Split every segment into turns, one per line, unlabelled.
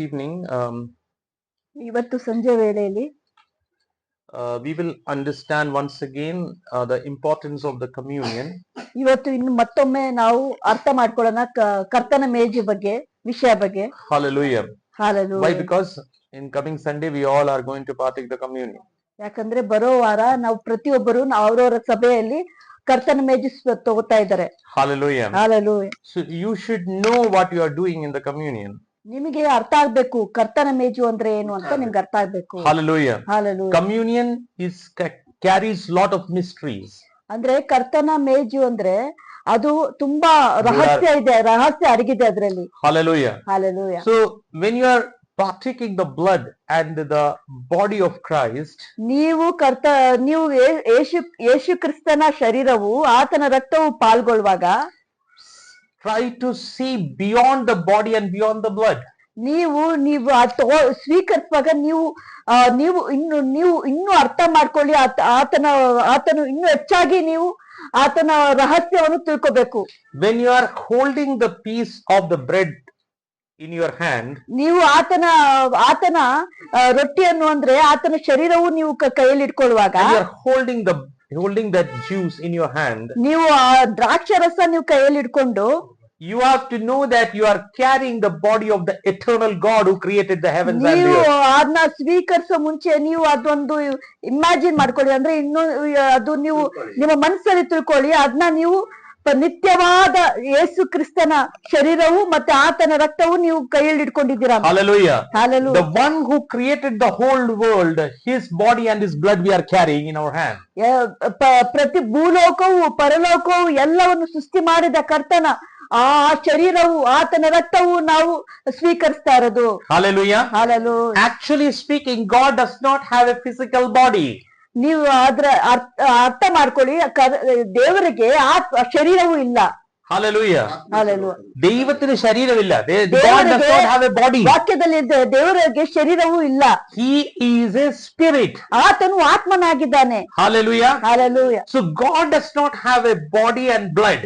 evening,
ಇವತ್ತು ಸಂಜೆ ವೇಳೆಯಲ್ಲಿ
we will understand once again the importance of the communion.
ಇವತ್ತು ಇನ್ನು ಮತ್ತೊಮ್ಮೆ ನಾವು ಅರ್ಥ ಮಾಡ್ಕೊಳ್ಳೋಣ ಕರ್ತನ ಮೇಜು ಬಗ್ಗೆ ವಿಷಯ ಬಗ್ಗೆ.
Hallelujah.
Hallelujah.
Why? Because in coming Sunday we all are going to partake the communion.
ಯಾಕಂದ್ರೆ ಬರೋ ವಾರ ನಾವು ಪ್ರತಿಯೊಬ್ಬರು ಅವರವರ ಸಭೆಯಲ್ಲಿ ಕರ್ತನ ಮೇಜು ತಗೋತಾ ಇದ್ದಾರೆ.
Hallelujah.
Hallelujah.
So you should know what you are doing in the communion.
ನಿಮಗೆ ಅರ್ಥ ಆಗ್ಬೇಕು ಕರ್ತನ ಮೇಜು ಅಂದ್ರೆ ಏನು ಅಂತ ನಿಮ್ಗೆ ಅರ್ಥ ಆಗ್ಬೇಕು.
Hallelujah.
Hallelujah.
Communion carries lot of mysteries.
ಅಂದ್ರೆ ಕರ್ತನ ಮೇಜು ಅಂದ್ರೆ ಅದು ತುಂಬಾ ರಹಸ್ಯ ಅಡಗಿದೆ ಅದರಲ್ಲಿ.
Hallelujah.
Hallelujah.
So when you are partaking the blood and the body of Christ,
ನೀವು ಯೇಸು ಕ್ರಿಸ್ತನ ಶರೀರವು ಆತನ ರಕ್ತವು ಪಾಲ್ಗೊಳ್ಳುವಾಗ
try to see beyond the body and beyond the blood.
ನೀವು ಸ್ವೀಕರಿಸುವಾಗ ನೀವು ಇನ್ನು ಅರ್ಥ ಮಾಡ್ಕೊಳ್ಳಿ ಆತನು ಇನ್ನು ಹೆಚ್ಚಾಗಿ ನೀವು ಆತನ ರಹಸ್ಯವನ್ನು ತಿಳ್ಕೋಬೇಕು.
When you are holding the piece of the bread in your hand,
ನೀವು ಆತನ ರೊಟ್ಟಿಯನ್ನು ಅಂದ್ರೆ ಆತನ ಶರೀರವು ನೀವು ಕೈಯಲ್ಲಿ ಇಟ್ಕೊಳ್ಳುವಾಗ,
you are holding that juice in your hand,
ನೀವು ದ್ರಾಕ್ಷರಸ ನೀವು ಕೈಯಲ್ಲಿ ಇಟ್ಕೊಂಡು,
you have to know that you are carrying the body of the eternal God who created the heavens and the earth.
ಅದನ್ನ ಸ್ವೀಕರಿಸೋ ಮುಂಚೆ ನೀವು ಅದೊಂದು ಇಮ್ಯಾಜಿನ್ ಮಾಡ್ಕೊಳ್ಳಿ, ಅಂದ್ರೆ ಇನ್ನು ಅದು ನೀವು ನಿಮ್ಮ ಮನಸ್ಸಲ್ಲಿ ತಿಳ್ಕೊಳ್ಳಿ, ಅದನ್ನ ನೀವು ನಿತ್ಯವಾದ ಯೇಸು ಕ್ರಿಸ್ತನ ಶರೀರವು ಮತ್ತೆ ಆತನ ರಕ್ತವು ನೀವು ಕೈಯಲ್ಲಿ ಇಟ್ಕೊಂಡಿದ್ದೀರಾ.
Hallelujah.
Hallelujah.
The one who created the whole world, his body and his blood we are carrying in our hand.
ಪ್ರತಿ ಭೂಲೋಕವು ಪರಲೋಕವು ಎಲ್ಲವನ್ನು ಸೃಷ್ಟಿ ಮಾಡಿದ ಕರ್ತನ ಆ ಶರೀರವು ಆತನ ರಕ್ತವು ನಾವು ಸ್ವೀಕರಿಸ್ತಾ ಇರೋದು.
Hallelujah.
Hallelujah.
Actually speaking, God does not have a physical body.
ನೀವು ಅದ್ರ ಅರ್ಥ ಮಾಡ್ಕೊಳ್ಳಿ, ದೇವರಿಗೆ ಆ ಶರೀರವು ಇಲ್ಲ.
Hallelujah.
Hallelujah.
ದೇವರಿಗೆ ಶರೀರವಿಲ್ಲ. God does not have a body.
ವಾಕ್ಯದಲ್ಲಿ ದೇವರಿಗೆ ಶರೀರವು ಇಲ್ಲ.
He is a spirit.
ಆತನು ಆತ್ಮನಾಗಿದ್ದಾನೆ.
Hallelujah.
Hallelujah.
So God does not have a body and blood.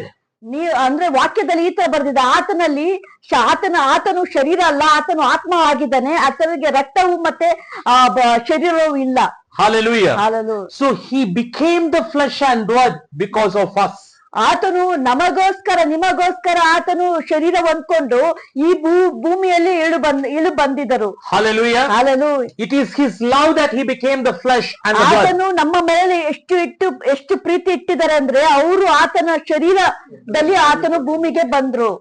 ಅಂದ್ರೆ ವಾಕ್ಯದಲ್ಲಿ ಈ ತರ ಬರ್ದಿದೆ, ಆತನು ಶರೀರ ಅಲ್ಲ, ಆತನು ಆತ್ಮ ಆಗಿದ್ದಾನೆ, ಆತನಿಗೆ ರಕ್ತವು ಮತ್ತೆ ಶರೀರವು ಇಲ್ಲ.
Hallelujah.
Hallelujah.
So he became the flesh and blood because of us.
ಆತನು ನಿಮಗೋಸ್ಕರ ಆತನು ಶರೀರ ಹೊಂದ್ಕೊಂಡು ಈ ಭೂಮಿಯಲ್ಲಿ ಇಳು ಬಂದಿದ್ದರು.
Hallelujah.
Hallelujah.
It is his love that he became the flesh and the blood.
ಆತನು ನಮ್ಮ ಮೇಲೆ ಎಷ್ಟು ಪ್ರೀತಿ ಇಟ್ಟಿದ್ದಾರೆ ಅಂದ್ರೆ ಅವರು ಆತನ ಶರೀರದಲ್ಲಿ ಆತನು ಭೂಮಿಗೆ ಬಂದ್ರು.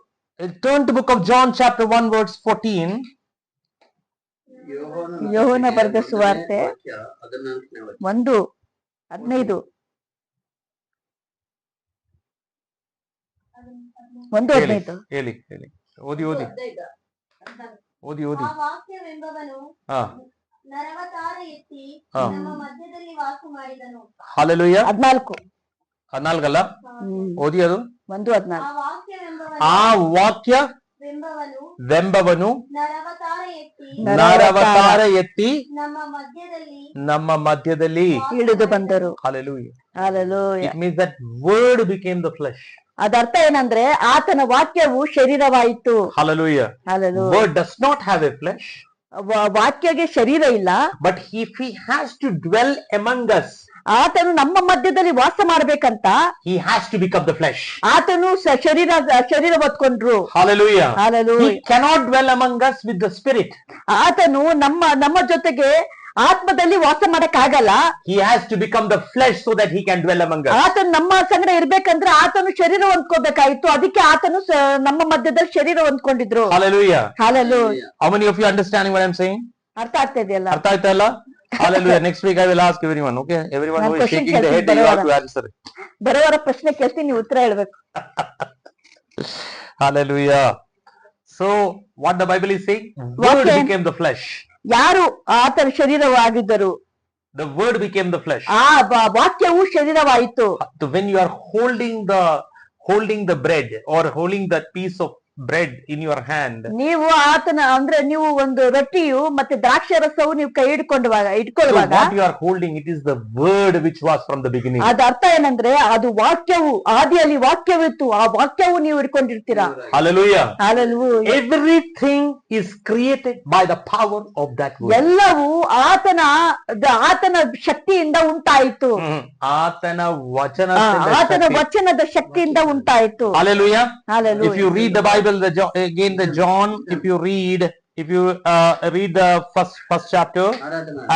Turn to book of John chapter 1 verse 14.
ಯೋಹನ ಬರೆದ ಸುವಾರ್ತೆ 1:15. 1:15.
ಹೇಳಿ ಓದಿ.
ಆ ವಾಕ್ಯವೆಂಬವನು ನರವತಾರ ಎತ್ತಿ ನಮ್ಮ ಮಧ್ಯದಲ್ಲಿ ವಾಸ ಮಾಡಿದನು.
Hallelujah.
14
ಅಲ್ಲ, ಓದಿ ಅದು.
1:14.
ಆ ವಾಕ್ಯವೆಂಬವನು ನರವತಾರ ಎತ್ತಿ ನಮ್ಮ ಮಧ್ಯದಲ್ಲಿ
ಇಳಿದು ಬಂದರು.
Hallelujah.
Hallelujah.
It means that word became the flesh.
ಅದರ್ಥ ಏನಂದ್ರೆ ಆತನ ವಾಕ್ಯವು ಶರೀರವಾಯಿತು.
Hallelujah.
Hallelujah.
Word does not have a flesh.
ವಾಕ್ಯಗೆ ಶರೀರ ಇಲ್ಲ.
But if he has to dwell among us,
ಆತನು ನಮ್ಮ ಮಧ್ಯದಲ್ಲಿ ವಾಸ ಮಾಡ್ಬೇಕಂತ
he has to become the flesh.
ಆತನು ಶರೀರ ಹೊತ್ಕೊಂಡ್ರು.
Hallelujah.
Hallelujah.
He cannot dwell among us with the spirit.
ಆತನು ನಮ್ಮ ಜೊತೆಗೆ ಆತ್ಮದಲ್ಲಿ ವಾಸ ಮಾಡಕ್ ಆಗಲ್ಲ.
He has to become the flesh so that he can dwell among us.
ಆತನು ನಮ್ಮ ಸಂಗಡ ಇರ್ಬೇಕಂದ್ರೆ ಆತನು ಶರೀರ ಹೊಂದ್ಕೋಬೇಕಾಯ್ತು, ಅದಕ್ಕೆ ಆತನು ನಮ್ಮ ಮಧ್ಯದಲ್ಲಿ ಶರೀರ ಹೊಂದ್ಕೊಂಡಿದ್ರು.
Hallelujah.
Hallelujah.
How many of you understanding what I'm saying?
ಅರ್ಥ ಆಗ್ತಾ ಇದೆಯಲ್ಲ?
ಅರ್ಥ ಆಯ್ತಲ್ಲ? Hallelujah. Next week I will ask everyone. Okay, everyone who is shaking their head, you have to answer it.
ಬರೋವರ ಪ್ರಶ್ನೆ ಕೇಳ್ತೀನಿ, ನೀವು ಉತ್ತರ ಹೇಳ್ಬೇಕು.
Hallelujah. So what the Bible is saying, word became the flesh.
ಯಾರು ಆತನ ಶರೀರವಾಗಿದ್ದರು?
The word became the flesh.
ಆ ವಾಕ್ಯವು ಶರೀರವಾಯಿತು.
So when you are holding the bread or holding that piece of bread in your hand,
ನೀವು ಆತನ ಅಂದ್ರೆ ನೀವು ಒಂದು ರೊಟ್ಟಿಯು ಮತ್ತೆ ದ್ರಾಕ್ಷಿ ರಸವು ನೀವು ಕೈ
so
ಇಟ್ಕೊಳ್ಳುವಾಗ
what you are holding, it is the word which was from the beginning.
ಅದ ಅರ್ಥ ಏನಂದ್ರೆ ಅದು ವಾಕ್ಯವು, ಆದಿಯಲ್ಲಿ ವಾಕ್ಯವಿತ್ತು, ಆ ವಾಕ್ಯವು ನೀವು ಇಟ್ಕೊಂಡಿರ್ತೀರಾ.
Hallelujah.
Hallelujah.
Everything is created by the power of that word.
ಎಲ್ಲವೂ ಆತನ ಶಕ್ತಿಯಿಂದ ಉಂಟಾಯಿತು.
ಆತನ
ವಚನದ ಶಕ್ತಿಯಿಂದ ಉಂಟಾಯಿತು.
Hallelujah.
Hallelujah.
If you read the Bible, the John, if you read the first chapter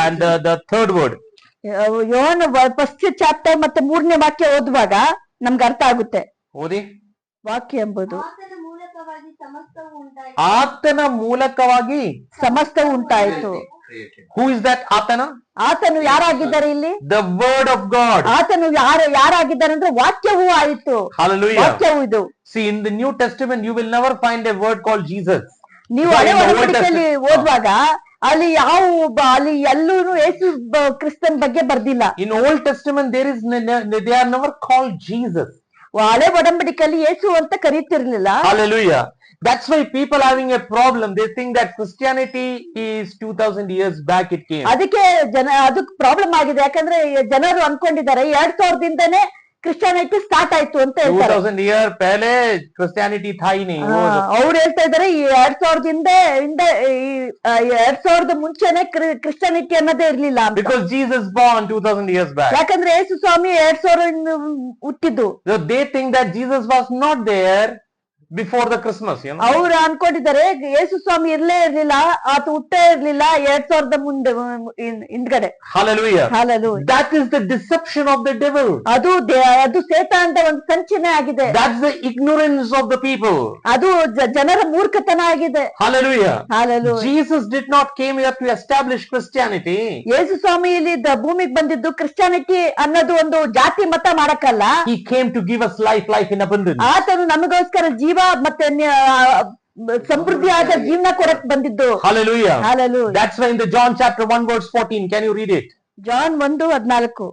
and the third word,
Yohana first chapter ಮತ್ತೆ 3ನೇ ವಾಕ್ಯ ಓದುವಾಗ ನಮ್ಗೆ ಅರ್ಥ ಆಗುತ್ತೆ.
ಓದಿ.
ವಾಕ್ಯ ಎಂಬುದು
ಆತನ ಮೂಲಕವಾಗಿ
ಸಮಸ್ತವು ಉಂಟಾಯಿತು.
Who is that ಆತನ?
ಆತನು ಯಾರಾಗಿದ್ದಾರೆ ಇಲ್ಲಿ?
The word of God.
ಆತನು ಯಾರಾಗಿದ್ದಾರೆ ಅಂದ್ರೆ ವಾಕ್ಯವೂ ಆಯಿತು.
Hallelujah.
ವಾಕ್ಯವು ಇದು.
See, in the New Testament you will never find a word called Jesus.
ನೀವು ಹಳೆ ಒಡಂಬಡಿಕೆಯಲ್ಲಿ ಓದುವಾಗ ಅಲ್ಲಿ ಎಲ್ಲೂ ಯೇಸು ಕ್ರಿಸ್ತನ್ ಬಗ್ಗೆ ಬರ್ದಿಲ್ಲ.
In Old Testament they are never called Jesus.
ಹಳೆ ಒಡಂಬಡಿಕೆಯಲ್ಲಿ ಯೇಸು ಅಂತ ಕರೀತಿರ್ಲಿಲ್ಲ.
Hallelujah. That's why people having a problem. They think that Christianity is 2000 years back it came.
ಅದಕ್ಕೆ ಅದಕ್ಕೆ ಪ್ರಾಬ್ಲಮ್ ಆಗಿದೆ. ಯಾಕಂದ್ರೆ ಜನರು ಅನ್ಕೊಂಡಿದ್ದಾರೆ 2000ದಿಂದನೇ ಕ್ರಿಶ್ಚಿಯಾನಿಟಿ ಸ್ಟಾರ್ಟ್ ಆಯ್ತು ಅಂತ ಹೇಳ್ತಾರೆ.
2000 year पहले Christianity था ही नहीं.
ಅವ್ರು ಹೇಳ್ತಾ ಇದಾರೆ ಈ 2000 ಮುಂಚೆನೆ ಕ್ರಿಶ್ಚಿಯಾನಿಟಿ ಅನ್ನೋದೇ ಇರ್ಲಿಲ್ಲ.
Because Jesus born 2000 years back.
ಯಾಕಂದ್ರೆ ಯೇಸು ಸ್ವಾಮಿ 2000 ಹುಟ್ಟಿದ್ದು.
So they think that Jesus was not there before the Christmas, you know.
ಅವ್ರು ಅನ್ಕೊಂಡಿದ್ದಾರೆ ಯೇಸು ಸ್ವಾಮಿ ಇರ್ಲೇ ಇರ್ಲಿಲ್ಲ, ಆತ ಹುಟ್ಟೇ ಇರ್ಲಿಲ್ಲ 2000 ಮುಂದೆ ಹಿಂದ್ಗಡೆ.
Hallelujah.
Hallelujah.
That is the deception of the devil.
ಅದು ಸೇತಾನದ ಒಂದು ಸಂಚನೆ ಆಗಿದೆ.
That's the ignorance of the people.
ಅದು ಜನರ ಮೂರ್ಖತನ ಆಗಿದೆ.
Hallelujah.
Hallelujah.
Jesus did not came here to establish Christianity.
ಯೇಸು ಸ್ವಾಮಿ ಇಲ್ಲಿ ಭೂಮಿಗೆ ಬಂದಿದ್ದು ಕ್ರಿಶ್ಚಿಯಾನಿಟಿ ಅನ್ನೋದು ಒಂದು ಜಾತಿ ಮತ ಮಾಡಕ್ಕಲ್ಲ.
He came to give us life in abundance.
ಆತನು ನಮಗೋಸ್ಕರ ಜೀವ ಮತ್ತೆ ಸಮೃದ್ಧಿಯಾದ ಜೀವನ ಕೊಡಕ್ ಬಂದಿದ್ದು.
Hallelujah.
Hallelujah.
That's why in the John chapter 1 verse 14, can you read it?
John 1:14.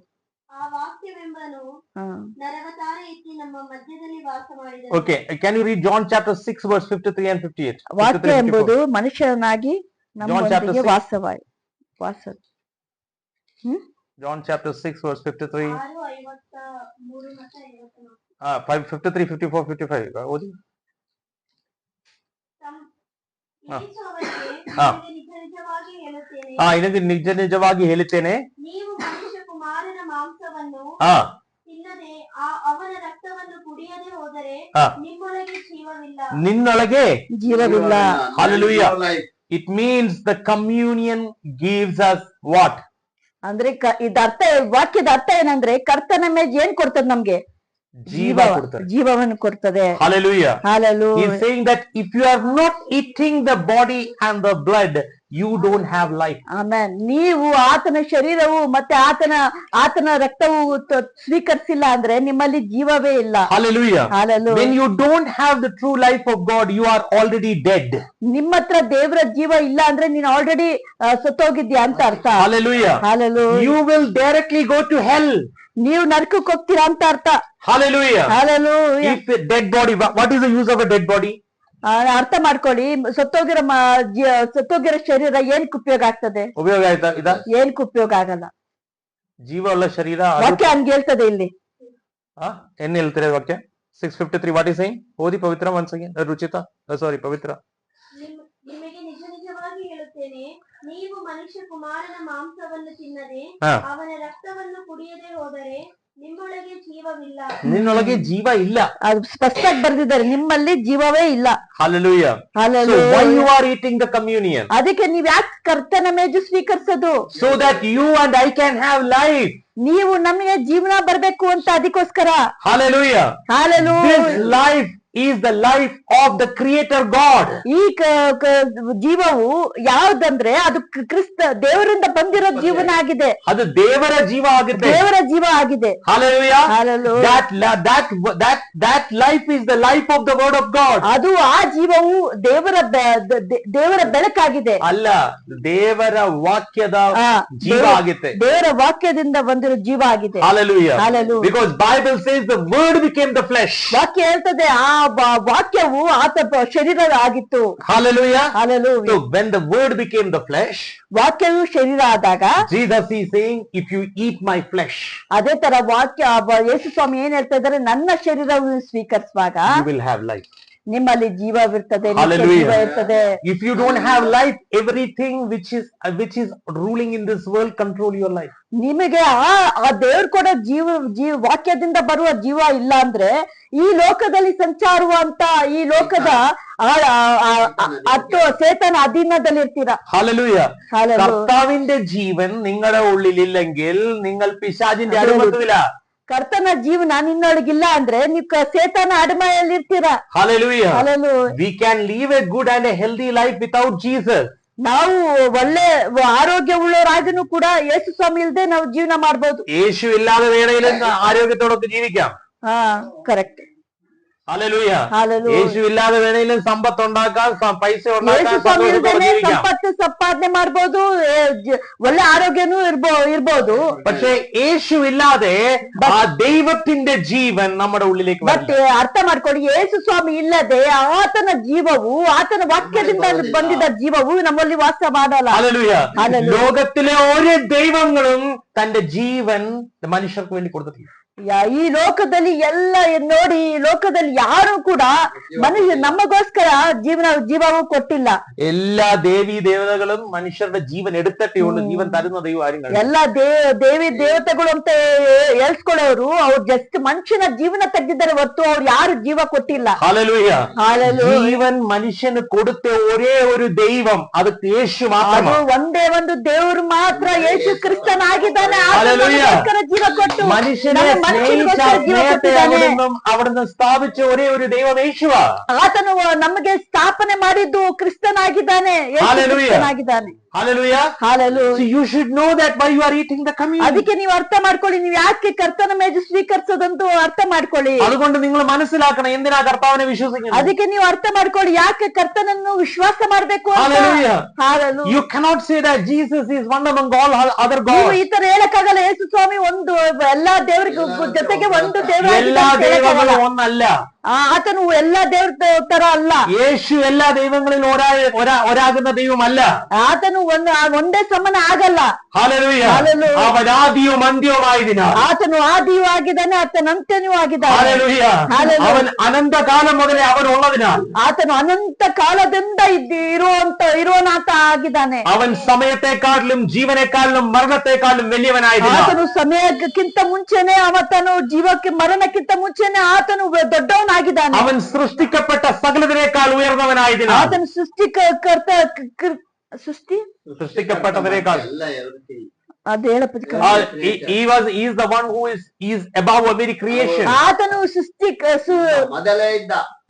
Okay, can you read John chapter 6 verse 53 and 58?
ವಾಕ್ಯ ಎಂಬುದು ಮನುಷ್ಯನಾಗಿ ನಮ್ಮೊಂದಿಗೆ ವಾಸವಾಯಿ.
John chapter 6 verse 53. 53, 54, 55. ಓದಿ. ನಿನಗೆ ನಿಜವಾಗಿ ಹೇಳುತ್ತೇನೆ,
ನೀವು ಮನುಷ್ಯ ಕುಮಾರನ ಮಾಂಸವನ್ನು ತಿನ್ನದೆ ಅವನ ರಕ್ತವನ್ನು ಕುಡಿಯದೆ ಹೋದರೆ ನಿಮ್ಮೊಳಗೆ
ಜೀವವಿಲ್ಲ.
Hallelujah. It means the communion gives us what?
ಅಂದ್ರೆ ವಾಕ್ಯದ ಅರ್ಥ ಏನಂದ್ರೆ ಕರ್ತನ ಮೇಲೆ ಏನ್ ಕೊಡ್ತದೆ ನಮ್ಗೆ? ಜೀವವನ್ನು ಕೊಡ್ತದೆ.
Hallelujah.
Hallelujah.
He is saying that if you are not eating the body and the blood, you don't have life.
Amen. ನೀವು ಆತನ ಶರೀರವು ಮತ್ತೆ ಆತನ ರಕ್ತವು ಸ್ವೀಕರಿಸಿಲ್ಲ ಅಂದ್ರೆ ನಿಮ್ಮಲ್ಲಿ ಜೀವವೇ ಇಲ್ಲ.
Hallelujah.
Hallelujah.
When you don't have the true life of God, you are already dead.
ನಿಮ್ಮ ಹತ್ರ ದೇವರ ಜೀವ ಇಲ್ಲ ಅಂದ್ರೆ ನೀನು ಆಲ್ರೆಡಿ ಸತ್ತೋಗಿದ್ಯಾ ಅಂತ ಅರ್ಥ.
Hallelujah.
Hallelujah.
You will directly go to hell.
ನೀವು ನರಕಕ್ಕೆ ಹೋಗ್ತೀರಾ ಅಂತ ಅರ್ಥ.
Hallelujah.
Hallelujah.
If a dead body, what is the use of a dead body?
ಅರ್ಥ ಮಾಡ್ಕೊಳ್ಳಿ, ಸತ್ತೋಗಿರೋ ಶರೀರ ಏನಕ್ಕೆ ಉಪಯೋಗ ಆಗ್ತದೆ?
ಉಪಯೋಗ ಆಯ್ತಾ?
ಏನಕ್ಕೆ ಉಪಯೋಗ ಆಗಲ್ಲ.
ಜೀವ ಉಳ್ಳ ಶರೀರ
ವಾಕ್ಯ ಹಂಗೆ ಹೇಳ್ತದೆ ಇಲ್ಲಿ.
ಏನ್ ಹೇಳ್ತಾರೆ ವಾಕ್ಯ? 6:53. What is saying? ಓದಿ ಪವಿತ್ರ once again. ರುಚಿತಾ, ಸಾರಿ ಪವಿತ್ರ.
ನಿಮಗೆ ನಿಜವಾಗಿ ಹೇಳುತ್ತೇನೆ, ನೀವು ಮನುಷ್ಯ ಕುಮಾರನ ಮಾಂಸವನ್ನು ತಿನ್ನದೆ ಅವನ ರಕ್ತವನ್ನು ಕುಡಿಯದೆ ಹೋದರೆ ನಿಮ್ಮೊಳಗೆ ಜೀವ ಇಲ್ಲ.
ಅದು
ಸ್ಪಷ್ಟವಾಗಿ ಬರೆದಿದ್ದಾರೆ, ನಿಮ್ಮಲ್ಲಿ ಜೀವವೇ ಇಲ್ಲ.
Hallelujah.
Hallelujah.
So why you are eating the communion?
ಅದಕ್ಕೆ ನೀವ್ ಯಾಕೆ ಕರ್ತನ ಮೇಜು ಸ್ವೀಕರಿಸೋದು?
So that you and I can have life.
ನೀವು ನಮಗೆ ಜೀವನ ಬರ್ಬೇಕು ಅಂತ ಅದಕ್ಕೋಸ್ಕರ.
Hallelujah.
Hallelujah.
This life is the life of the creator God.
ಈ ಜೀವವು ಯಾವ್ದಂದ್ರೆ ಅದು ದೇವರಿಂದ ಬಂದಿರೋ ಜೀವನ ಆಗಿದೆ.
ಅದು ದೇವರ ಜೀವ ಆಗಿದೆ.
ದೇವರ ಜೀವ ಆಗಿದೆ.
Hallelujah.
Hallelujah.
That life is the life of the word of God.
ಅದು ಆ ಜೀವವು ದೇವರ ಬೆಳಕಾಗಿದೆ.
ಅಲ್ಲ, ದೇವರ ವಾಕ್ಯದ ಜೀವ ಆಗಿದೆ.
ದೇವರ ವಾಕ್ಯದಿಂದ ಬಂದಿರೋ ಜೀವ ಆಗಿದೆ.
Hallelujah.
Hallelujah.
Because Bible says the word became the flesh.
ವಾಕ್ಯ ಹೇಳ್ತದೆ ಆ ವಾಕ್ಯವು ಆತ ಶರೀರ ಆಗಿತ್ತು.
Hallelujah.
Hallelujah.
So when the word became the flesh,
ವಾಕ್ಯವು ಶರೀರ ಆದಾಗ
Jesus is saying, if you eat my flesh,
ಅದೇ ತರ ಯೇಸು ಸ್ವಾಮಿ ಏನ್ ಹೇಳ್ತಾ ಇದ್ದಾರೆ, ನನ್ನ ಶರೀರವನ್ನು ಸ್ವೀಕರಿಸುವಾಗ
you will have life.
ನಿಮ್ಮಲ್ಲಿ ಜೀವವಿರ್ತದೆ, ನಿತ್ಯ
Hallelujah.
ಜೀವ ಇರ್ತದೆ.
If you don't have life, everything which is ruling in this world control your life.
ನಿಮಗೆ ಆ ದೇವ್ರು ಕೊಡೋ ವಾಕ್ಯದಿಂದ ಬರುವ ಜೀವ ಇಲ್ಲ ಅಂದ್ರೆ ಈ ಲೋಕದಲ್ಲಿ ಸಂಚಾರುವಂತ ಈ ಲೋಕದ ಸೇತನ ಅಧೀನದಲ್ಲಿ ಇರ್ತೀರಾ.
Hallelujah.
Hallelujah.
കർത്താവിന്റെ ജീവൻ നിങ്ങളുടെ ഉള്ളിലില്ലെങ്കിൽ നിങ്ങൾ പിശാചിന്റെ അടിമത്തത്തില.
ಕರ್ತನ ಜೀವನ ನಿನ್ನೊಳಗಿಲ್ಲ ಅಂದ್ರೆ ನೀವು ಸೇತನ ಅಡಿಮೆಯಲ್ಲಿ ಇರ್ತೀರಾ.
Hallelujah.
Hallelujah.
We can live a good and a healthy life without Jesus.
ನಾವು ಒಳ್ಳೆ ആരോഗ്യമുള്ളവരാಗೂ ಕೂಡ ಯೇಸು ಸ್ವಾಮಿ ಇಲ್ಲದೆ ನಾವು ಜೀವನ ಮಾಡಬಹುದು.
യേശു ഇല്ലാതെ വേളയിലും ആരോഗ്യത്തോടൊക്കെ ജീവിക്കാം.
ಹಾ, കറക്റ്റ്.
Hallelujah.
Hallelujah.
യേശു ഇല്ലാതെ വേണേലും സമ്പത്ത് ഉണ്ടാക്കാം, പൈസ ഉണ്ടാക്കാം,
ಸಂಪತ್ತು ಸಂಪಾದನೆ ಮಾಡಬಹುದು, ಒಳ್ಳೆ ಆರೋಗ್ಯನೂ ಇರ್ಬೋದು.
പക്ഷേ യേശു ഇല്ലാതെ ആ ദൈവത്തിന്റെ ജീവൻ നമ്മുടെ ഉള്ളിലേക്ക്
ಬಟ್ ಅರ್ಥ ಮಾಡ್ಕೊಳ್ಳಿ, ಯೇಸು ಸ್ವಾಮಿ ಇಲ್ಲದೆ ಆತನ ಜೀವವು, ಆತನ ವಾಕ್ಯದಿಂದ ಬಂದಿದ್ದ ಜೀವವು ನಮ್ಮಲ್ಲಿ ವಾಸ ಮಾಡಲ್ಲ.
Hallelujah.
Hallelujah.
ലോകത്തിലെ ഓരോ ദൈവങ്ങളും തന്റെ ജീവൻ മനുഷ്യർക്ക് വേണ്ടി കൊടുത്തിട്ടില്ല.
ಈ ಲೋಕದಲ್ಲಿ ಎಲ್ಲ ನೋಡಿ, ಈ ಲೋಕದಲ್ಲಿ ಯಾರು ಕೂಡ ಮನುಷ್ಯ ನಮಗೋಸ್ಕರ ಜೀವವು ಕೊಟ್ಟಿಲ್ಲ.
എല്ലാ ദേവീ ദേവതകളും മനുഷ്യരുടെ ജീവൻ എടുത്തിട്ടേ ഉള്ളൂ. ജീവൻ തരുന്ന ദൈവം ആരും കണ്ടില്ല.
ಎಲ್ಲ ದೇವಿ ದೇವತೆಗಳು ಅಂತ ಹೇಳ್ಸ್ಕೊಳ್ಳೋರು ಅವ್ರು ಜಸ್ಟ್ ಮನುಷ್ಯನ ಜೀವನ ತೆಗೆದಿದ್ದಾರೆ ಹೊರತು ಅವ್ರು ಯಾರು ಜೀವ ಕೊಟ್ಟಿಲ್ಲ.
Hallelujah.
Hallelujah.
ജീവൻ മനുഷ്യന് കൊടുത്ത ഒരേ ഒരു ദൈവം അത് യേശു മാത്രമാണ്.
ಒಂದೇ ಒಂದು ದೇವರು ಮಾತ್ರ, ಯೇಸು ಕ್ರಿಸ್ತನಾಗಿದ್ದಾನೆ.
Hallelujah.
ಜೀವ ಕೊಟ್ಟು
മനുഷ്യനെ അവിടുന്ന് സ്ഥാപിച്ച ഒരേ ഒരു ദൈവം യേശുവ.
ಆತನು ನಮಗೆ ಸ್ಥಾಪನೆ ಮಾಡಿದ್ದು ಕ್ರಿಸ್ತನಾಗಿದ್ದಾನೆ, ಕ್ರಿಸ್ತನಾಗಿದ್ದಾನೆ.
Hallelujah.
Hallelujah.
So you should know that while you are eating the communion.
ಅದಕ್ಕೆ ನೀವು ಅರ್ಥ ಮಾಡ್ಕೊಳ್ಳಿ, ನೀವು ಯಾಕೆ ಕರ್ತನ ಮೇಜು ಸ್ವೀಕರಿಸೋದಂತೂ ಅರ್ಥ ಮಾಡ್ಕೊಳ್ಳಿ.
അതുകൊണ്ട് നിങ്ങൾ മനസ്സിലാക്കണം എന്തിനാ കർത്താവിനെ വിശ്വസിക്കുന്നത്.
ಅದಕ್ಕೆ ನೀವು ಅರ್ಥ ಮಾಡ್ಕೊಳ್ಳಿ ಯಾಕೆ ಕರ್ತನನ್ನು ವಿಶ್ವಾಸ ಮಾಡಬೇಕು.
Hallelujah.
Hallelujah.
You cannot say that Jesus is one among all other gods.
ಈ ತರ ಹೇಳಕ್ಕಾಗಲ್ಲ, ಯೇಸು ಸ್ವಾಮಿ ಒಂದು ಎಲ್ಲಾ ದೇವರಿಗೂ ಜೊತೆಗೆ ಒಂದು
എല്ലാ ദൈവങ്ങളും ഒന്നല്ല.
ಆತನು ಎಲ್ಲಾ ದೇವ್ರ ತರ ಅಲ್ಲ.
യേശു എല്ലാ ദൈവങ്ങളിലും ഒരാകുന്ന ദൈവമല്ല.
ಆತನು ಒಂದೇ ಸಮಾನ ಆಗಲ್ಲ.
Hallelujah. അവൻ ആദിയും അന്ത്യവുമായതിനാൽ
ಆತನು ಆದಿಯೂ ಆಗಿದ್ದಾನೆ, ಆತನ ಅಂತ್ಯನೂ ಆಗಿದ್ದಾನೆ.
Hallelujah. അവൻ അനന്തകാലം മുതലേ അവൻ ഉള്ളതിനാൽ
ಆತನು ಅನಂತ ಕಾಲದಿಂದ ಇರುವನಾತ ಆಗಿದ್ದಾನೆ.
അവൻ സമയത്തെക്കാട്ടിലും ജീവനെക്കാളിലും മരണത്തെക്കാളിലും വലിയവനായതിനാൽ
ಆತನು ಸಮಯಕ್ಕಿಂತ ಮುಂಚೆನೆ, ಆತನು ಜೀವಕ್ಕೆ ಮರಣಕ್ಕಿಂತ ಮುಂಚೆನೆ ಆತನು ದೊಡ್ಡವನಾಗಿದ್ದಾನೆ.
അവൻ സൃഷ്ടിക്കപ്പെട്ട സകലതിനേക്കാൾ ഉയർന്നവനായതിനാൽ
ಆತನು
സൃഷ്ടിക്കപ്പെട്ടതിനേക്കാൾ
ಅದು ಹೇಳಪ್ಪ.
he is the one who is above every creation.
ಆತನು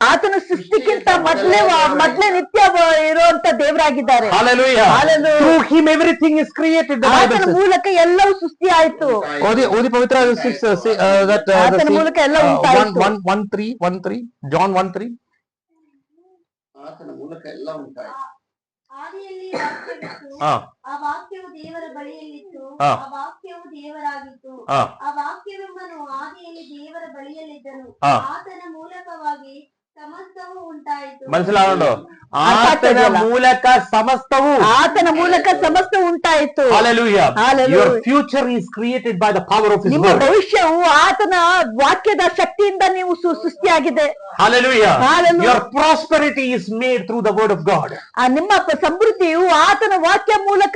ಆತನು ಸೃಷ್ಟಿಕ್ಕಿಂತ ಮೊದಲೇ ನಿತ್ಯ ಇರುವಂತ ದೇವರಾಗಿದ್ದಾರೆ.
Hallelujah.
Hallelujah.
Through him everything is created.
ಆತನ ಮೂಲಕ ಎಲ್ಲವೂ ಸೃಷ್ಟಿ ಆಯ್ತು.
ಓದಿ ಪವಿತ್ರ
ಆತನ ಮೂಲಕ ಎಲ್ಲ ಉಂಟಾಯ್ತು.
1:13 John 1:3.
ಆತನ ಮೂಲಕ ಎಲ್ಲ ಉಂಟಾಯ್ತು.
ಆದಿಯಲ್ಲಿ ವಾಕ್ಯವಿತ್ತು, ಆ ವಾಕ್ಯವು ದೇವರ ಬಳಿಯಲ್ಲಿತ್ತು, ಆ ವಾಕ್ಯವು ದೇವರಾಗಿತ್ತು, ಆ ವಾಕ್ಯವೆಂಬನು ಆದಿಯಲ್ಲಿ ದೇವರ ಬಳಿಯಲ್ಲಿದ್ದನು, ಆತನ ಮೂಲಕವಾಗಿ ಸಮಸ್ತವೂ ಉಂಟಾಯಿತು.
മനസ്സിലാവുന്നുണ്ടോ? ആതന മൂലക സമസ്തവും,
ಆತನ ಮೂಲಕ ಸಮಸ್ತ ಉಂಟಾಯಿತು.
Hallelujah.
Hallelujah.
Your future is created by the power of his
ನಿಮ್ಮ
word.
ಭವಿಷ್ಯವು ಆತನ ವಾಕ್ಯದ ಶಕ್ತಿಯಿಂದ ನೀವು ಸೃಷ್ಟಿಯಾಗಿದೆ.
Hallelujah.
Hallelujah.
Your prosperity is made through the word of God.
ನಿಮ್ಮ ಸಮೃದ್ಧಿಯು ಆತನ ವಾಕ್ಯ ಮೂಲಕ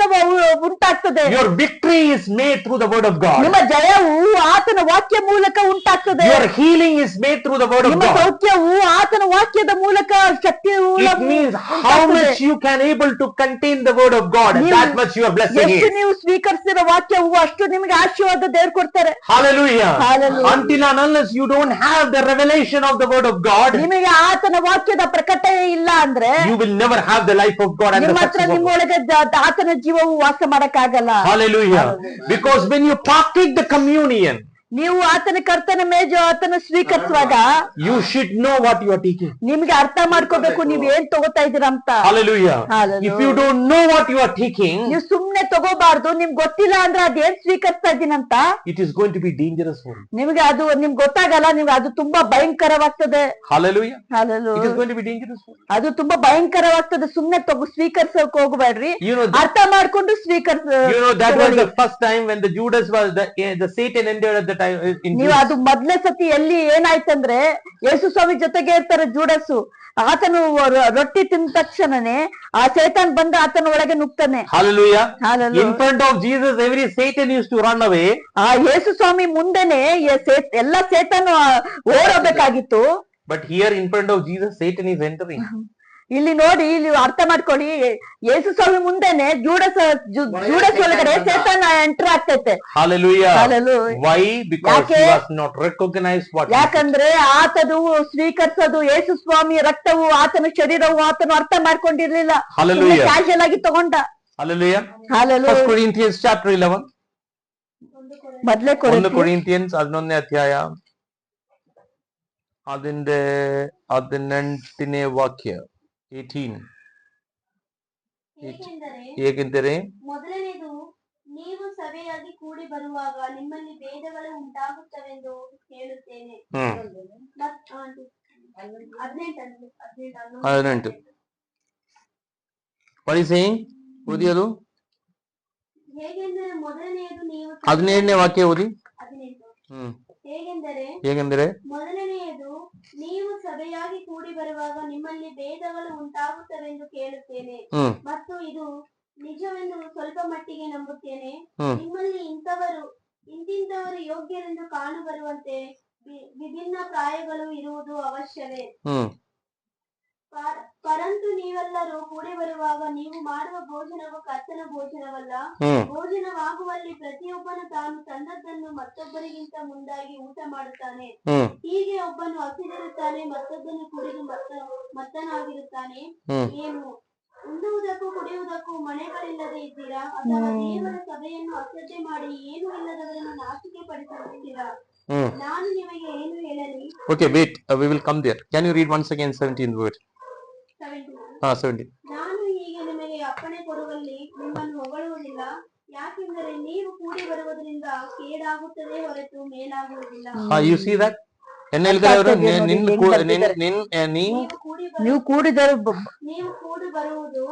ಉಂಟಾಗ್ತದೆ.
Your victory is made through the word of God.
ನಿಮ್ಮ ಜಯವು ಆತನ ವಾಕ್ಯ ಮೂಲಕ ಉಂಟಾಗ್ತದೆ.
Your healing is made through the word of
ನಿಮ್ಮ
God.
ಸೌಖ್ಯವು ಆತನ ವಾಕ್ಯದ ಮೂಲಕ ಶಕ್ತಿ.
It means how much you can able to contain the word of God, and that much your blessing
ಎಷ್ಟು
is.
ನೀವು ಸ್ವೀಕರಿಸಿದ ವಾಕ್ಯವು ಅಷ್ಟು ನಿಮಗೆ ಆಶೀರ್ವಾದ ದೇವರು ಕೊಡ್ತಾರೆ.
Hallelujah.
Hallelujah.
Until and unless you don't have the revelation of the word of God,
ನಿಮಗೆ ಆತನ ವಾಕ್ಯದ ಪ್ರಕಟಣೆ ಇಲ್ಲ ಅಂದ್ರೆ
you will never have the life of God and the
ನಿಮ್ಮ ಹತ್ರ
success of God.
ನಿಮ್ಮೊಳಗೆ ಆತನ ಜೀವವು ವಾಸ ಮಾಡಕ್ಕಾಗಲ್ಲ.
Hallelujah. Because when you partake the communion,
ನೀವು ಆತನ ಕರ್ತನ ಮೇಜು ಆತನ ಸ್ವೀಕರಿಸುವಾಗ
you should know what you are taking.
ನಿಮ್ಗೆ ಅರ್ಥ ಮಾಡ್ಕೋಬೇಕು ನೀವ್ ಏನ್ ತಗೋತಾ ಇದೀರಾ ಅಂತ.
Hallelujah.
Hallelujah.
If you don't know what you are taking,
ನೀವು ಸುಮ್ನೆ ತಗೋಬಾರ್ದು. ನಿಮ್ಗೆ ಗೊತ್ತಿಲ್ಲ ಅಂದ್ರೆ ಅದೇನ್ ಸ್ವೀಕರಿಸ್ತಾ ಇದೀನಂತ
it is going to be dangerous for you.
ನಿಮ್ಗೆ ಅದು ನಿಮ್ಗೆ ಗೊತ್ತಾಗಲ್ಲ. ನಿಮ್ಗೆ ಅದು ತುಂಬಾ ಭಯಂಕರವಾಗ್ತದೆ.
Hallelujah.
Hallelujah.
It is going to be dangerous for you.
ಅದು ತುಂಬಾ ಭಯಂಕರವಾಗ್ತದೆ. ಸುಮ್ನೆ ಸ್ವೀಕರಿಸಕ್ ಹೋಗ್ಬೇಡ್ರಿ.
You know,
ಅರ್ಥ ಮಾಡ್ಕೊಂಡು
you know that was the first time when the Judas was the Satan entered at the time in
ನೀವು ಅದು ಮೊದ್ಲೇ ಸತಿ ಎಲ್ಲಿ ಏನಾಯ್ತಂದ್ರೆ ಯೇಸು ಸ್ವಾಮಿ ಜೊತೆಗೆ ಇರ್ತಾರೆ ಜೂಡಸ್ಸು. ಆತನು ರೊಟ್ಟಿ ತಿಂದ ತಕ್ಷಣನೇ ಆ ಸೇತಾನ್ ಬಂದ ಆತನ ಒಳಗೆ ನುಗ್ತಾನೆ.
Hallelujah.
Hallelujah.
In front of Jesus, every Satan used to run away.
ಆ ಯೇಸು ಸ್ವಾಮಿ ಮುಂದೆನೆ ಎಲ್ಲ ಸೇತಾನು ಓಡಬೇಕಾಗಿತ್ತು.
But here in front of Jesus, Satan is entering.
ಇಲ್ಲಿ ನೋಡಿ, ಇಲ್ಲಿ ಅರ್ಥ ಮಾಡ್ಕೊಳ್ಳಿ. ಯೇಸು ಸ್ವಾಮಿ ಮುಂದೆನೆ ಜೂಡಸ್ ಒಳಗಡೆ ಸೇತಾನ ಎಂಟರ್ ಆಗ್ತೈತೆ.
Hallelujah.
Hallelujah.
Why? Because he was not recognized what.
ಯಾಕಂದ್ರೆ ಆತನು ಸ್ವೀಕರಿಸೋದು ಯೇಸು ಸ್ವಾಮಿ ರಕ್ತವು ಆತನ ಶರೀರವು ಆತನು ಅರ್ಥ ಮಾಡ್ಕೊಂಡಿರ್ಲಿಲ್ಲ.
Hallelujah.
ಕ್ಯಾಶುಯಲ್ ಆಗಿ ತಗೊಂಡ.
Hallelujah.
Hallelujah.
1 Corinthians chapter 11.
ಮೊದ್ಲೇ
1 Corinthians 11ನೇ ಅಧ್ಯಾಯ അതിന്റെ 18ನೇ ವಾಕ್ಯ 18. ಹೇಗೆಂದರೆ
ಮೊದಲನೇದು, ನೀವು ಸಭೆಯಾಗಿ ಕೂಡಿ ಬರುವಾಗ ನಿಮ್ಮಲ್ಲಿ ಭೇದಗಳು ಉಂಟಾಗುತ್ತವೆಂದು ಹೇಳುತ್ತೇನೆ.
18. What is saying? ಓದಿಯೋದು
ಹೇಗೆಂದರೆ ಮೊದಲನೆಯದು ನೀವು
17ನೇ ವಾಕ್ಯ ಓದಿ.
18.
ಹೇಗೆಂದರೆ
ಮೊದಲನೆಯದು, ನೀವು ಸಭೆಯಾಗಿ ಕೂಡಿ ಬರುವಾಗ ನಿಮ್ಮಲ್ಲಿ ಭೇದಗಳು ಉಂಟಾಗುತ್ತವೆಂದು ಕೇಳುತ್ತೇನೆ ಮತ್ತು ಇದು ನಿಜವೆಂದು ಸ್ವಲ್ಪ ಮಟ್ಟಿಗೆ ನಂಬುತ್ತೇನೆ. ನಿಮ್ಮಲ್ಲಿ ಇಂತಿಂತವರು ಯೋಗ್ಯರೆಂದು ಕಾಣು ಬರುವಂತೆ ವಿಭಿನ್ನ ಪ್ರಾಯಗಳು ಇರುವುದು ಅವಶ್ಯವೇ. ಪರಂತು ನೀವೆಲ್ಲರೂ ಕೂಡಿ ಬರುವಾಗ ನೀವು ಮಾಡುವ ಭೋಜನವು ಕರ್ತನ ಭೋಜನವಲ್ಲ. ಭೋಜನವಾಗುವಲ್ಲಿ ಪ್ರತಿಯೊಬ್ಬನು ತಾನು ತಂದದ್ದನ್ನು ಮತ್ತೊಬ್ಬರಿಗಿಂತ ಮುಂದಾಗಿ ಊಟ ಮಾಡುತ್ತಾನೆ. ಹೀಗೆ ಒಬ್ಬನು ಹಸಿದಿರುತ್ತಾನೆ, ಮತ್ತೊಬ್ಬನು ಕುಡಿದು ಮತ್ತನಾಗಿರುತ್ತಾನೆ. ಏನು ಉಣ್ಣುವುದಕ್ಕೂ ಕುಡಿಯುವುದಕ್ಕೂ ಮನೆಗಳಿಲ್ಲದೆ ಇದ್ದೀರಾ? ಅಥವಾ ದೇವರ ಸಭೆಯನ್ನು ಅಶ್ರದ್ಧೆ ಮಾಡಿ ಏನು ಇಲ್ಲದವರನ್ನು ನಾಚಿಕೆ ಪಡಿಸುತ್ತೀರಾ? ನಾನು ನಿಮಗೆ ಏನು ಹೇಳಲಿ?
Okay, wait. We will come there. Can you read once again 17th word? 17.
ನಾನು ಹೀಗೆ ನಿಮಗೆ ಅಪ್ಪಣೆ ಕೊಡುವಲ್ಲಿ ನಿಮ್ಮನ್ನು ಹೊಗಳುವುದಿಲ್ಲ. ಯಾಕೆಂದರೆ ನೀವು ಕೂಡಿ ಬರುವುದರಿಂದ ಕೇಡಾಗುತ್ತದೆ ಹೊರತು ಮೇಲಾಗುವುದಿಲ್ಲ.
You see that?
ನೀವು ಕೂಡಿ
ಬರುವುದು